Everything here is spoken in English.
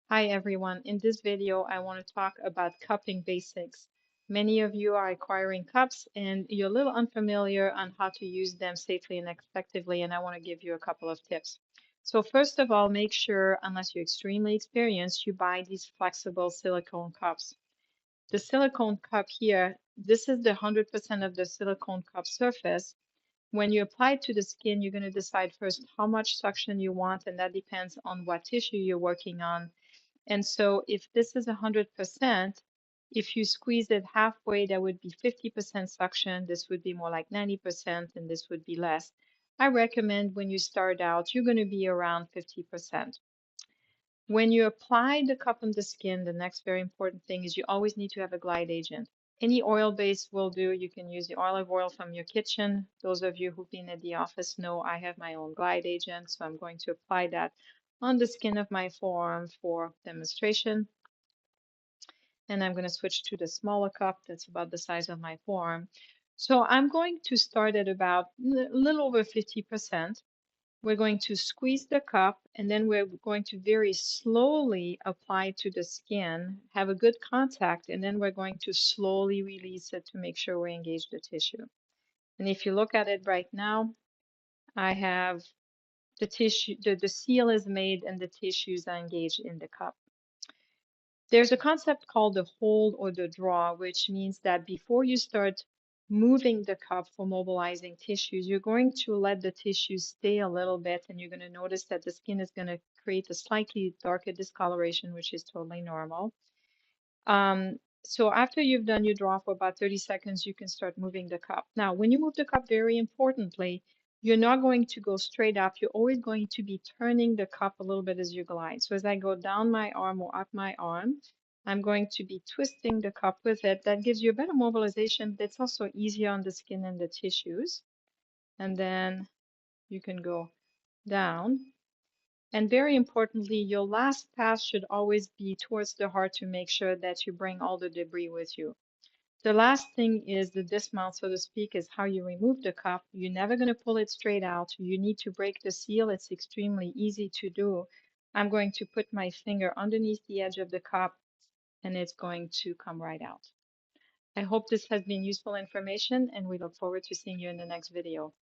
Hi everyone. In this video, I want to talk about cupping basics. Many of you are acquiring cups and you're a little unfamiliar on how to use them safely and effectively, and I want to give you a couple of tips. So first of all, make sure, unless you're extremely experienced, you buy these flexible silicone cups. The silicone cup here, this is the 100% of the silicone cup surface. When you apply it to the skin, you're going to decide first how much suction you want, and that depends on what tissue you're working on. And so if this is 100%, if you squeeze it halfway, that would be 50% suction. This would be more like 90%, and this would be less. I recommend when you start out, you're going to be around 50%. When you apply the cup on the skin, the next very important thing is you always need to have a glide agent. Any oil base will do. You can use the olive oil from your kitchen. Those of you who've been at the office know I have my own glide agent, so I'm going to apply that on the skin of my forearm for demonstration. And I'm going to switch to the smaller cup that's about the size of my forearm. So I'm going to start at about a little over 50%. We're going to squeeze the cup and then we're going to very slowly apply to the skin, have a good contact, and then we're going to slowly release it to make sure we engage the tissue. And if you look at it right now, I have the tissue, the seal is made and the tissues are engaged in the cup. There's a concept called the hold or the draw, which means that before you start moving the cup for mobilizing tissues, you're going to let the tissues stay a little bit, and you're going to notice that the skin is going to create a slightly darker discoloration, which is totally normal. So after you've done your draw for about 30 seconds, you can start moving the cup. Now, when you move the cup, very importantly, you're not going to go straight up. You're always going to be turning the cup a little bit as you glide. So as I go down my arm or up my arm, I'm going to be twisting the cup with it. That gives you a better mobilization, but it's also easier on the skin and the tissues. And then you can go down. And very importantly, your last pass should always be towards the heart to make sure that you bring all the debris with you. The last thing is the dismount, so to speak, is how you remove the cup. You're never going to pull it straight out. You need to break the seal. It's extremely easy to do. I'm going to put my finger underneath the edge of the cup and it's going to come right out. I hope this has been useful information and we look forward to seeing you in the next video.